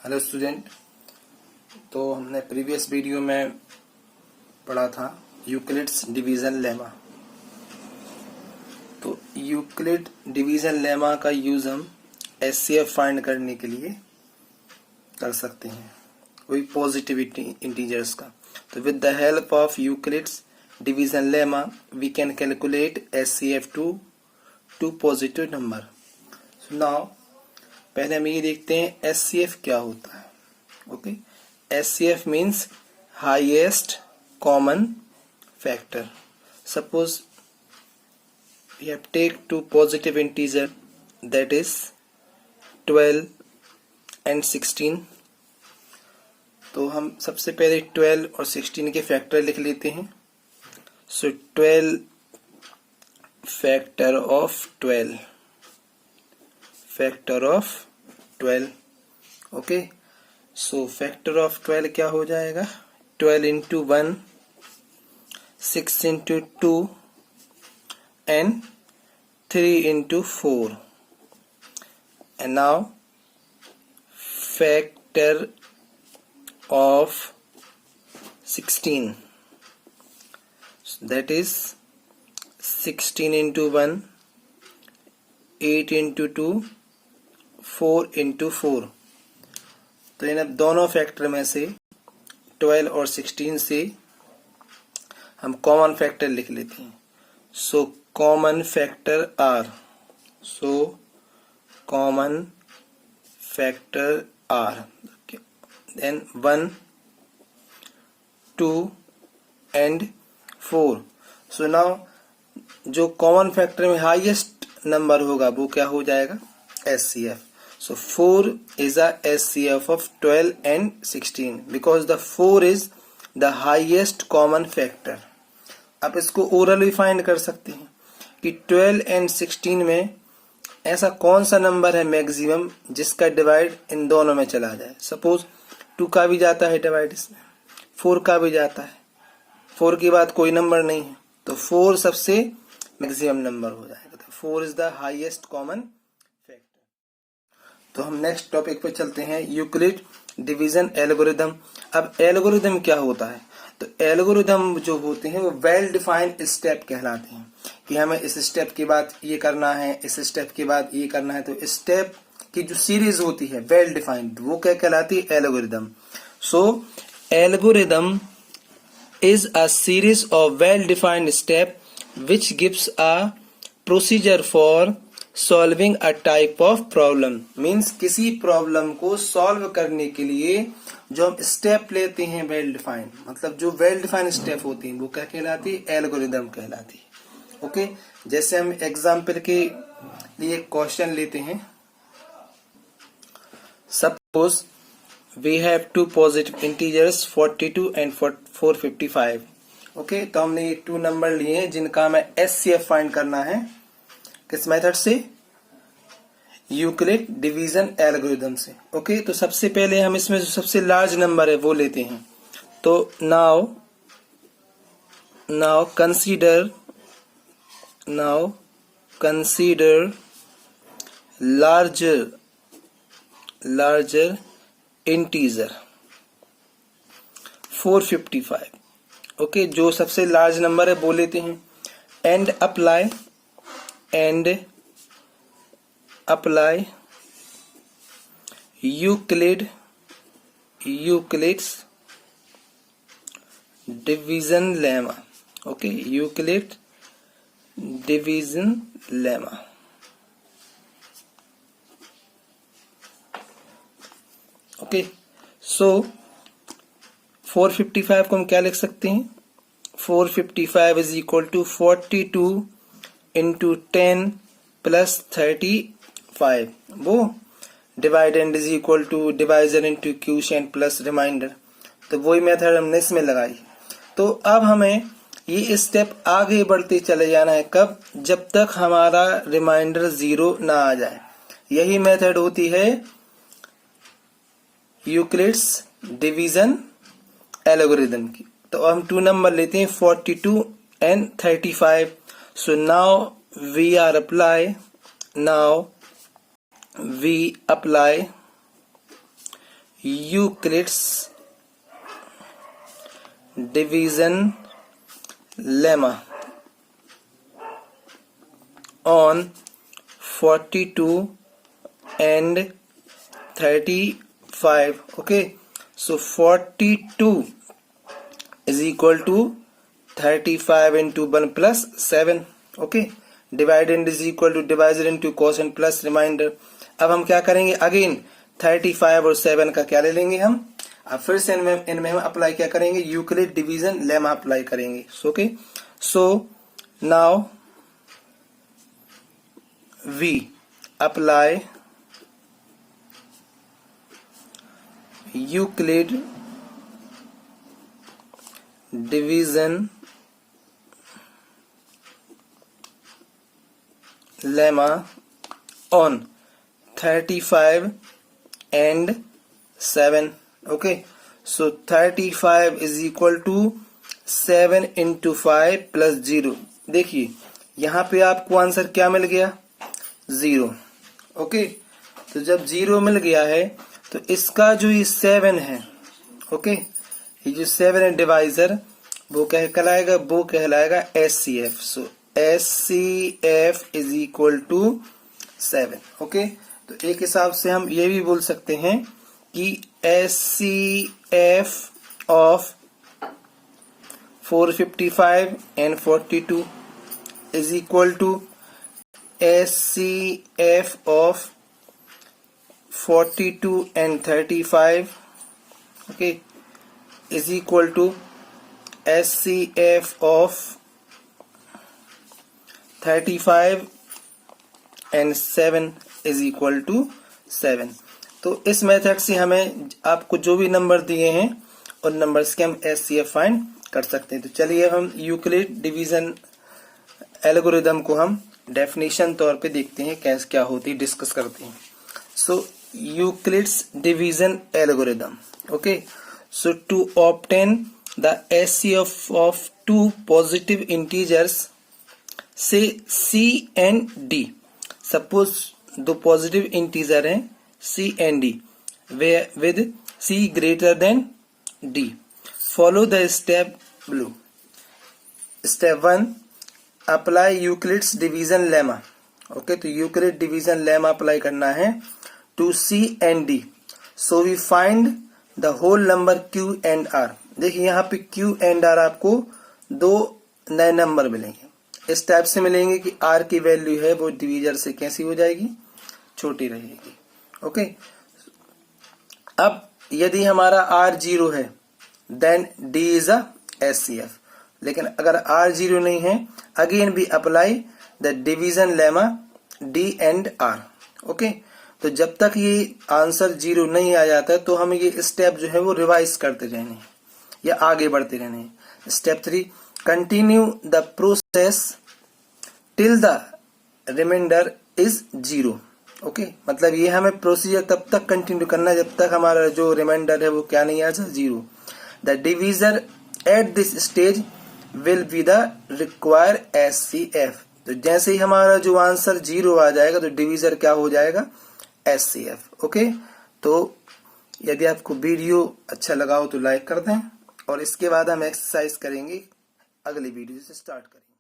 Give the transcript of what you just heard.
Hello student. तो हमने previous video में पढ़ा था यूक्लिड्स डिवीजन लेमा। तो यूक्लिड डिवीजन लेमा का यूज हम एचसीएफ फाइंड करने के लिए कर सकते हैं, वही पॉजिटिव इंटीजर्स का। तो with the help of Euclid's division lemma we can calculate HCF two positive number. So now पहले हम ये देखते हैं एचसीएफ क्या होता है। Okay, HCF means highest common factor. Suppose we have take two positive integer, that is 12 and 16। तो हम सबसे पहले 12 और 16 के फैक्टर लिख लेते हैं। सो 12 factor of 12 factor of 12। Okay, so factor of 12 क्या हो जाएगा? 12 into 1, 6 into 2 and 3 into 4। And now factor of 16, so that is 16 into 1, 8 into 2, 4 into 4। तो इन दोनों फैक्टर में से 12 और 16 से हम कॉमन फैक्टर लिख लेते हैं। So common factor are, so common factor are then 1, 2 and 4। So now जो कॉमन फैक्टर में हाईएस्ट नंबर होगा वो क्या हो जाएगा? HCF. So 4 is a HCF of 12 and 16 because the 4 is the highest common factor। आप इसको ओरली फाइंड कर सकते हैं कि 12 and 16 में ऐसा कौन सा नंबर है मैक्सिमम जिसका डिवाइड इन दोनों में चला जाए। सपोज 2 का भी जाता है डिवाइड इसमें, 4 का भी जाता है, 4 के बाद कोई नंबर नहीं है, तो 4 सबसे मैक्सिमम नंबर हो जाएगा। तो 4 इज द हाईएस्ट कॉमन। तो हम नेक्स्ट टॉपिक पे चलते हैं, यूक्लिड डिवीजन एल्गोरिदम। अब एल्गोरिदम क्या होता है? तो एल्गोरिदम जो होते हैं वो वेल डिफाइंड स्टेप कहलाते हैं कि हमें इस स्टेप के बाद ये करना है, इस स्टेप के बाद ये करना है। तो स्टेप की जो सीरीज होती है वेल डिफाइंड, वो क्या कहलाती है? Algorithm. So algorithm is a series of well defined step which gives a procedure for solving a type of problem. Means किसी प्रॉब्लम को सॉल्व करने के लिए जो हम स्टेप लेते हैं वेल डिफाइंड, मतलब जो वेल डिफाइंड स्टेप होती हैं वो क्या कहलाती है? एल्गोरिदम कहलाती है। ओके, जैसे हम एग्जाम्पल के लिए क्वेश्चन लेते हैं। Suppose we have two positive integers 42 and 455। Okay, तो हमने ये 2 नंबर लिए हैं जिनका हमें एचसीएफ फाइंड करना है। किस मेथड से? यूक्लिड डिवीजन एल्गोरिदम से। ओके, तो सबसे पहले हम इसमें जो सबसे लार्ज नंबर है वो लेते हैं। तो now consider larger integer 455। Okay, जो सबसे लार्ज नंबर है वो लेते हैं and apply Euclid's division lemma। okay, Euclid division lemma। okay, so 455 को हम क्या लिख सकते हैं? 455 is equal to 42 into 10 plus 35। वो dividend is equal to divisor into quotient plus reminder. तो वही मेथड हमने इसमें लगाई। तो अब हमें ये स्टेप आगे बढ़ते चले जाना है। कब? जब तक हमारा रिमाइंडर 0 ना आ जाए। यही मेथड होती है यूक्लिड्स डिवीजन एल्गोरिदम की। तो हम 2 नंबर लेते हैं 42 and 35। So now we apply Euclid's division lemma on 42 and 35. Okay, so 42 is equal to 35 into 1 plus 7. Okay, dividend is equal to divisor into quotient plus remainder. अब हम क्या करेंगे, again 35 और 7 का क्या ले लेंगे हम, अब फिर से इनमें हम अप्लाई क्या करेंगे, यूक्लिड डिवीजन लेमा अप्लाई करेंगे. Okay, so now we apply Euclid division lemma on 35 and 7. Okay, so 35 is equal to 7 into 5 plus 0. देखिए यहाँ पे आपको आंसर क्या मिल गया, 0. ओके, तो जब 0 मिल गया है तो इसका जो ये 7 है, ओके, ये जो 7 है डिवाइजर, वो क्या कहलाएगा, वो कहलाएगा SCF. So SCF is equal to 7. Okay, तो एक हिसाब से हम ये भी बोल सकते हैं कि SCF of 455 and 42 is equal to SCF of 42 and 35, okay, is equal to SCF of 35 and 7 is equal to 7. तो इस मेथड से हमें आपको जो भी नंबर दिए हैं उन नंबर्स के हम SCF फाइंड कर सकते हैं. तो चलिए हम यूक्लिड डिवीजन एल्गोरिदम को हम डेफिनेशन तौर पे देखते हैं कैसे क्या होती है, डिस्कस करते हैं. So Euclid's division algorithm. Okay, so to obtain the SCF of two positive integers से C एंड D. सपोज दो पॉजिटिव इंटीजर हैं C and D with C greater than D. Follow the step below. Step 1, apply Euclid's division lemma. Okay, तो Euclid division lemma apply करना है to C and D. So we find the whole number Q and R. देखिए यहाँ पे Q and R आपको दो नए number मिलेंगे. इस टाइप से मिलेंगे कि R की वैल्यू है वो डिवीजर से कैसी हो जाएगी, छोटी रहेगी. ओके, अब यदि हमारा R 0 है then D is a SCF. लेकिन अगर R 0 नहीं है, अगेन भी apply the division lemma D and R. Okay, तो जब तक ये आंसर 0 नहीं आ जाता तो हमें ये स्टेप जो है वो रिवाइज करते रहने हैं या आगे बढ़ते रहने हैं. Step 3, continue the process till the remainder is 0. Okay, मतलब ये हमें प्रोसीजर तब तक कंटिन्यू करना है जब तक हमारा जो रिमाइंडर है वो क्या नहीं आ जाए, 0. The divisor at this stage will be the require SCF. तो जैसे ही हमारा जो आंसर 0 आ जाएगा तो डिवीजर क्या हो जाएगा, SCF. ओके, तो यदि आपको वीडियो अच्छा लगा हो तो लाइक कर दें और इसके बाद हम एक्सरसाइज करेंगे, अगली वीडियो से स्टार्ट करेंगे.